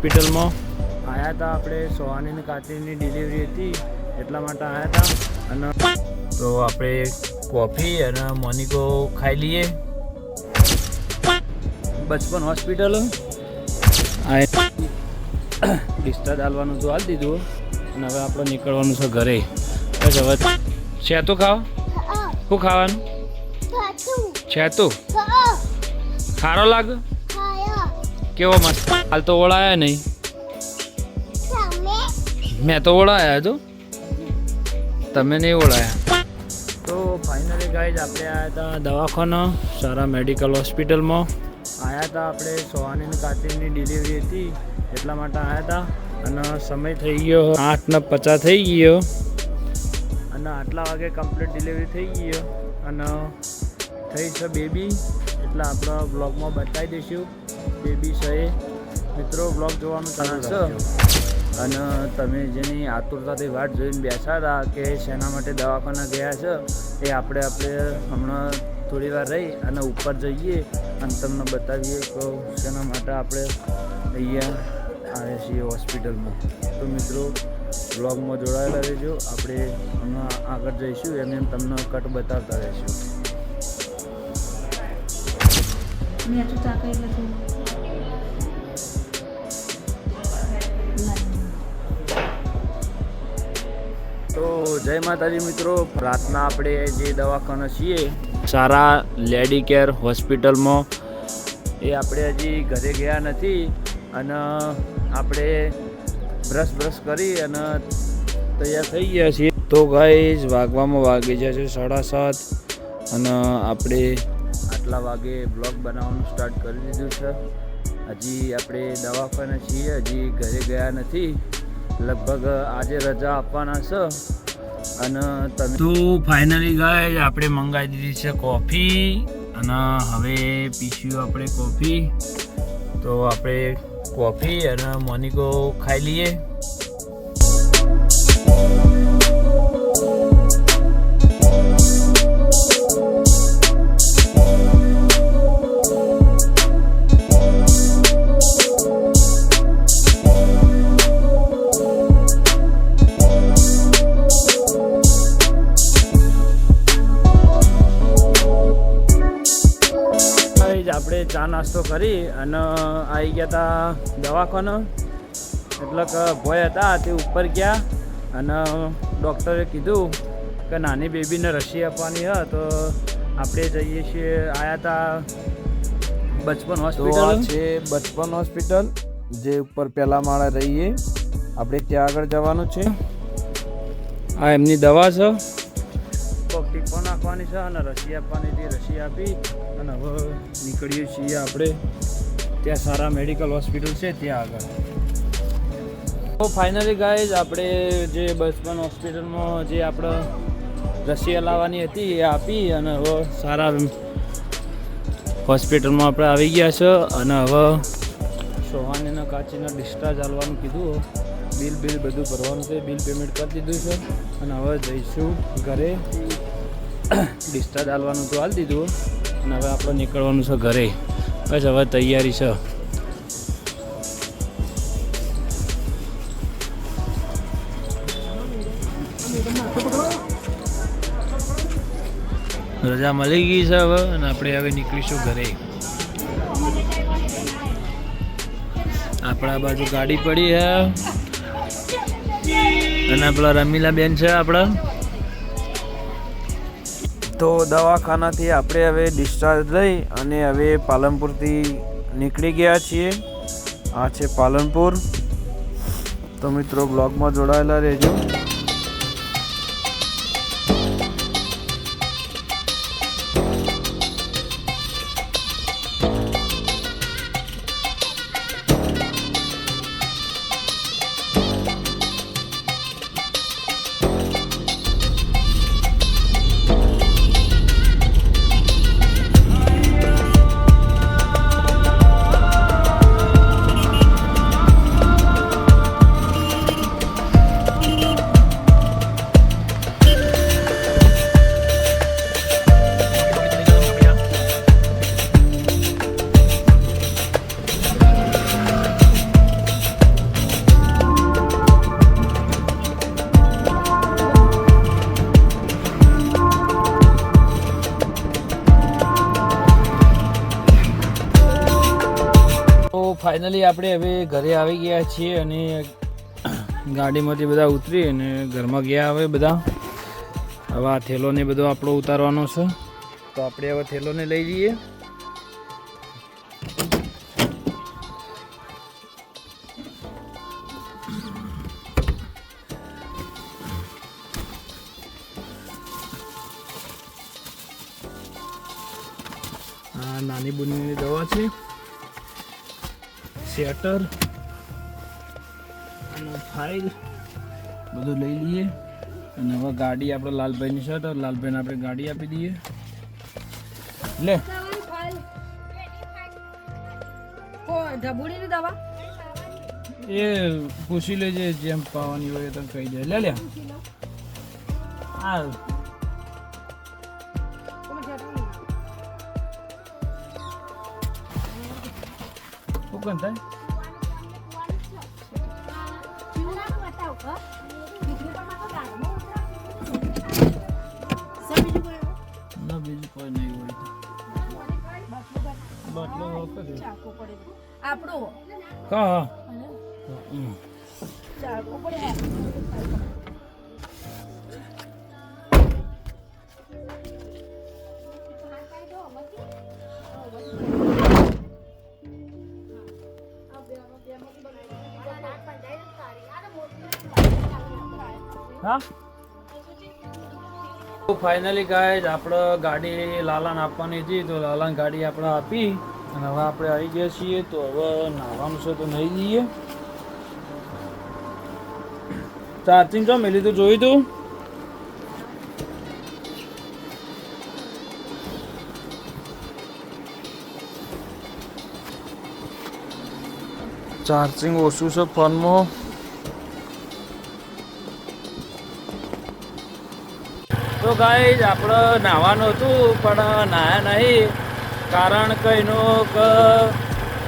હોસ્પિટલમાં આવ્યા હતા. આપણે સોહાની કાચીની ડિલિવરી હતી એટલા માટે આવ્યા હતા. અને તો આપણે કોફી અને મોનિકો ખાઈ લઈએ. બચપન હોસ્પિટલ ડિસ્ચાર્જ આલવાનું તો હાલ દીધું અને હવે આપણે નીકળવાનું છે ઘરે. બસ હવે છે તો ખાવા શું ખાવાનું છે તું ખારો લાગે કેવો મસ્ત. હાલ તો ઓળાયા નહીં, મેં તો ઓળાયા તો તમે નહીં ઓળાયા. તો ફાઇનલી ગાઈઝ આપણે આવ્યા હતા દવાખાના સારા મેડિકલ હોસ્પિટલમાં આવ્યા હતા. આપણે સોહાની કાચીની ડિલિવરી હતી એટલા માટે આવ્યા હતા. અને સમય થઈ ગયો 8:50 થઈ ગયો અને આટલા વાગે કમ્પ્લીટ ડિલિવરી થઈ ગયો અને થઈ છે બેબી. એટલે આપણે બ્લોગમાં બતાવી દઈશું બેબી છે. મિત્રો બ્લોગ જોવાનું ચાલુ છે અને તમે જેની આતુરતાથી વાટ જોઈને બેસા હતા કે શેના માટે દવાખાના ગયા છે એ આપણે હમણાં થોડી વાર રહી અને ઉપર જઈએ અને તમને બતાવીએ કે શેના માટે આપણે અહીંયા આવ્યા છીએ હોસ્પિટલમાં. તો મિત્રો બ્લોગમાં જોડાયેલા રહેજો. આપણે હમણાં આગળ જઈશું એમ તમને કટ બતાવતા રહીશું. તો જય માતાજી મિત્રો. રાતના આપણે જે દવાખાના છીએ સારા લેડી કેર હોસ્પિટલમાં એ આપણે હજી ઘરે ગયા નથી અને આપણે બ્રશ કરી અને તૈયાર થઈ ગયા છીએ. તો ગાઈઝ વાગવામાં વાગી જાય છે 7:30 અને આપણે આટલા વાગે બ્લોગ બનાવવાનું સ્ટાર્ટ કરી દીધું છે. હજી આપણે દવાખાને છીએ, હજી ઘરે ગયા નથી. લગભગ આજે રજા આપવાના છે અને તમે તો ફાઇનલી ગાઈઝ આપણે મંગાવી દીધી છે કોફી અને હવે પીશું આપણે કોફી. તો આપણે કોફી અને મોનિકો ખાઈ લઈએ. આપણે ચા નાસ્તો કરી અને આવી ગયા હતા દવાખાના. એટલે કે ભોય હતા તે ઉપર ગયા અને ડૉક્ટરે કીધું કે નાની બેબીને રસી આપવાની હોય તો આપણે જઈએ છીએ. આવ્યા હતા બચપન હોસ્પિટલ છે, બચપન હોસ્પિટલ જે ઉપર પહેલા માળે રહીએ આપણે ત્યાં આગળ જવાનું છે. આ એમની દવા છે, ટીપો નાખવાની છે અને રસી આપવાની હતી. રસી આપી અને હવે નીકળીએ છીએ આપણે ત્યાં સારા મેડિકલ હોસ્પિટલ છે ત્યાં આગળ. તો ફાઇનલી ગાઈઝ આપણે જે બચપન હોસ્પિટલમાં જે આપણે રસી લાવવાની હતી એ આપી અને હવે સારા હોસ્પિટલમાં આપણે આવી ગયા છે અને હવે સોહાનીના કાચીના ડિસ્ચાર્જ આલવાનું કીધું. બિલ બધું ભરવાનું છે, બિલ પેમેન્ટ કરી દીધું છે અને હવે જઈશું ઘરે. ડિસ્ચાર્જ આલવાનું તો હાલ દીધું અને હવે આપણે નીકળવાનું છે ઘરે. બસ હવે તૈયારી છે. રજા મળી ગઈ છે હવે અને આપણે હવે નીકળીશું ઘરે. આપણા બાજુ ગાડી પડી છે અને આપણા રમીલા બેન છે આપણા. તો દવાખાનાથી આપણે હવે ડિસ્ચાર્જ લઈ અને હવે પાલનપુરથી નીકળી ગયા છીએ. આ છે પાલનપુર. તો મિત્રો બ્લોગમાં જોડાયેલા રહેજો. ફાઇનલી આપણે હવે ઘરે આવી ગયા છીએ અને ગાડીમાંથી બધા ઉતરી અને ઘરમાં ગયા હવે બધા. હવે આ થેલોને બધો આપણો ઉતારવાનો છે, તો આપણે હવે થેલોને લઈ જઈએ. આ નાની બુનીની દવા છે, સેટર અને ફાઇલ બધું લઈ લઈએ. અને હવે ગાડી આપણે લાલભાઈની છે, તો લાલભાઈને આપણે ગાડી આપી દઈએ. લે એ પૂછી લેજે, જેમ પાવાની હોય તો કહી દે. લે હા શું થાય ના, બીજું કોઈ નહીં હોય. બાટલો આપણો હા હા. ફાઇનલી ગાઈઝ આપણે ગાડી લાલાને આપવાની હતી, તો લાલાને ગાડી આપણે આપી અને હવે આપણે આવી ગયા છીએ. તો હવે નાહવાનું છે તો નહીં જઈએ. ચાર્જિંગ જો મેલી તું જોઈ તું ચાર્જિંગ ઓછું છે ફોનમાં. તો ગાઈઝ આપણે નાહવાનું હતું પણ નાહ્યા નહીં, કારણ કે એનું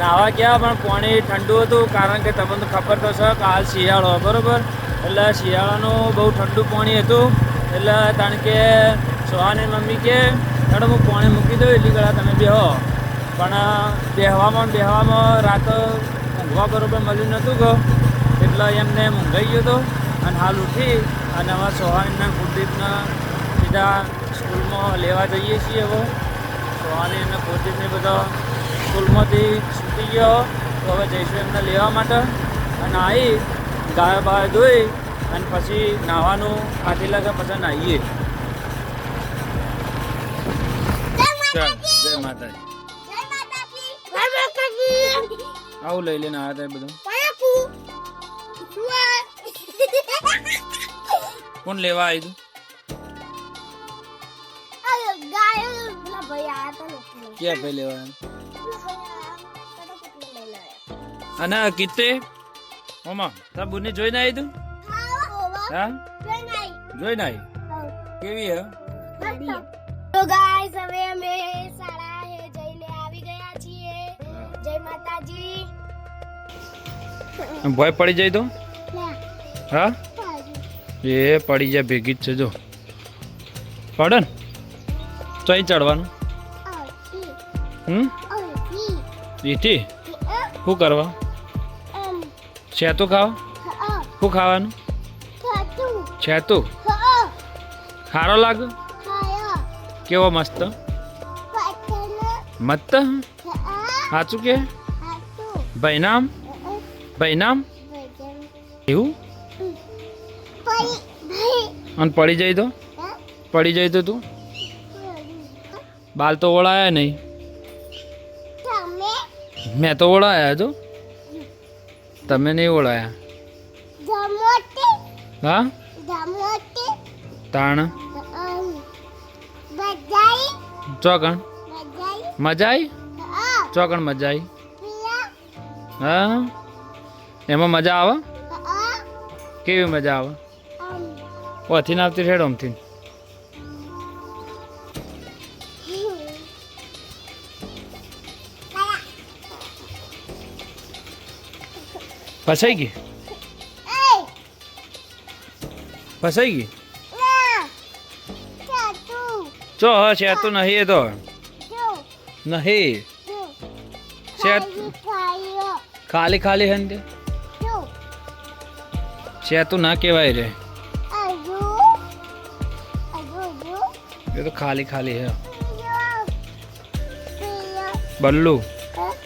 નાહવા ગયા પણ પાણી ઠંડુ હતું. કારણ કે તમને ખબર તો છે કે હાલ શિયાળો બરાબર, એટલે શિયાળાનું બહુ ઠંડુ પાણી હતું. એટલે કારણ કે સોહાની મમ્મી કે ચાલો હું પાણી મૂકી દઉં એટલી ઘણા તમે બેહો, પણ બેહવામાં રાત ઊંઘવા બરાબર મળ્યું નહોતું ગયો, એટલે એમને ઊંઘાઈ ગયો હતો. અને હાલ ઉઠી અને હવે સોહાનીના કુલદીપના સીધા સ્કૂલમાં લેવા જઈએ છીએ. હવે સોહાની અને કુલદીપને બધા સ્કૂલમાંથી છૂટી ગયો, તો હવે જઈશું એમને લેવા માટે. અને આવી ગાય બાય ધોઈ અને પછી નાહવાનું આથી લાગે પછી નાહીએ. જય માતાજી. આવું લઈ લઈને આવ્યા હતા બધું. કોણ લેવા આવ્યું? ક્યાં ભાઈ લેવા? અને કીતે ઓમા તાર બુની જોઈને આવી તું? હા જોઈને આવી. કેવી હે? તો ગાઈસ હવે અમે સારા હે જઈને આવી ગયા છીએ. જય માતાજી. ભોય પડી જાય તો? હા એ પડી જાય ભેગી જ છે. જો પડે ને તો અહીં ચડવાનું. એથી શું કરવા? છેતું ખાવા? શું ખાવાનું? છેતું સારો લાગે? કેવો મસ્ત મસ્ત સાચું કે ભાઈ નામ એવું? અને પડી જાય તો તું બાલ તો ઓળાયા નહીં. મેં તો ઓળાયા તો તમે નહીં ઓળાયા. હા તાણ ચોકણ મજા આવી? ચોકણ મજા આવી? હા એમાં મજા આવે? કેવી મજા આવે? ઓથી ને આવતી હેડ ઓમથી. ફસાઈ ગઈ? ચો હ છે તો નહીં, એ તો નહીં છે. ખાલી ખાલી હે ને તે જો સેતું ના કહેવાય રે આજુ આજુ એ તો ખાલી ખાલી હે પિયા બલ્લુ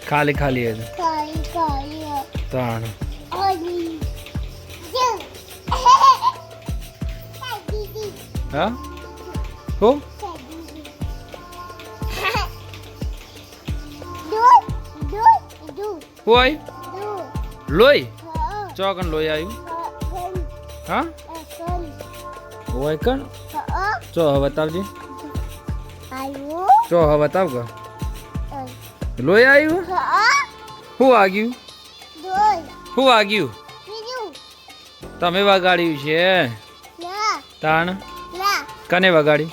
ખાલી ખાલી હે કાઈ કાઈ તાણ ઓલી જો દીદી હા હો હું આવી લોહી ચોકન લોહી આવ્યું હા હોય કણ ચો હવે બતાવજે ચો હવે બતાવ કે લોહી આવ્યું શું વાગ્યું શું વાગ્યું તમે વગાડ્યું છે તાણ કને વગાડ્યું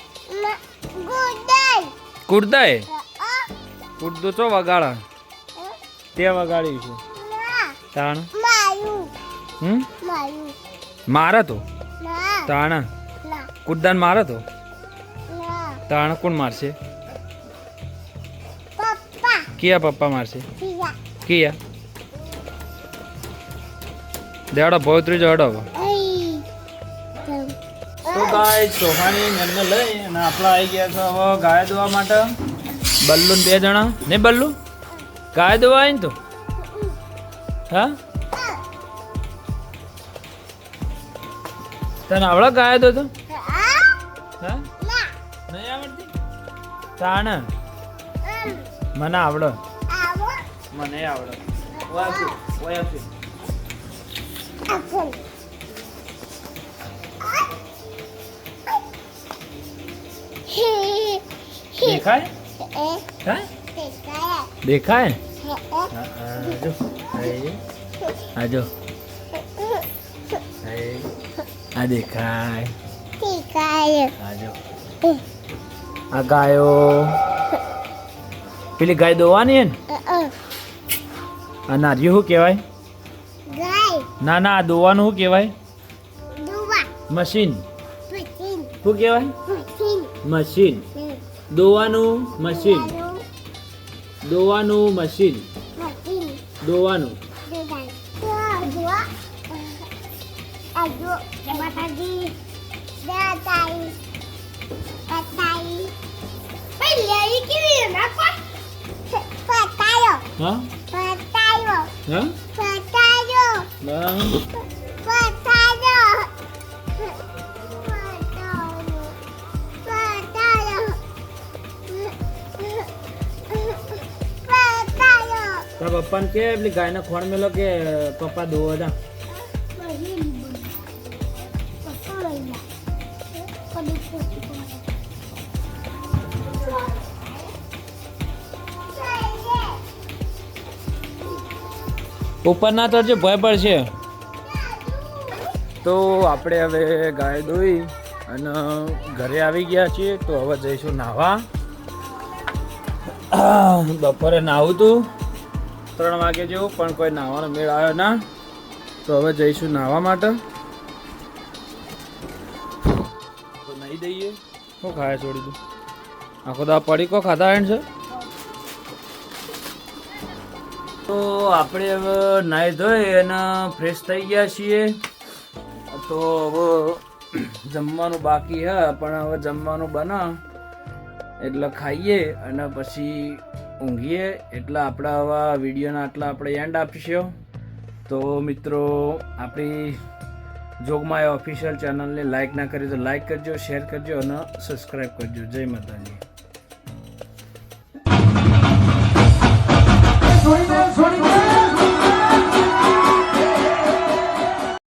કુર્દાએ કુર્દો ચો વગાડા તે વગાડ્યું છે તાણ મારે તો તાણ કુર્દાન મારે તો તાણ કોણ મારશે કિયા પપ્પા મારશે કિયા દેડો ભોત્રી જો હડો તો ગાય સોહાની એમને લઈ અને આપણા આવી ગયા છો હવે ગાય દોવા માટે બલ્લુ ને 2 જણા ને બલ્લુ ગાય દોવા આવી ને તો હા તને આવડે ગાય દો તો હા નહીં આવડતી તાણ મને આવડે મને આવડે દેખાય દેખાય આજો આ દેખાય આજો આ ગાયો પેલી ગાય દોવાની હે ને આ નારિયું શું કહેવાય ના ના આ દોવાનું શું કહેવાય મશીન શું કહેવાય મશીન દોવાનું મશીન દોવાનું મશીન દોવાનું હા હા તારા પપ્પાને કે પેલી ગાયના ખોણ મેલો કે પપ્પા દોવા જા ઉપર ના તરજે ભય પડશે તો આપણે હવે ગાય દોઈ અને ઘરે આવી ગયા છીએ તો હવે જઈશું નાહવા બપોરે નાહું તું 3 વાગે જેવું પણ કોઈ નાહવાનો મેળ આવ્યો ના તો હવે જઈશું નાહવા માટે તો નહીં દઈએ શું ખાય છોડી દઉં આખો દા પડીકો ખાધા છે તો આપણે હવે નાહી ધોઈ અને ફ્રેશ થઈ ગયા છીએ તો હવે જમવાનું બાકી હે પણ હવે જમવાનું બના એટલે ખાઈએ અને પછી ઊંઘીએ એટલે આપણા આવા વિડીયોના આટલા આપણે એન્ડ આપીશું તો મિત્રો આપણી જોગમાયા ઓફિશિયલ ચેનલને લાઈક ના કરી તો લાઈક કરજો શેર કરજો અને સબસ્ક્રાઈબ કરજો જય માતાજી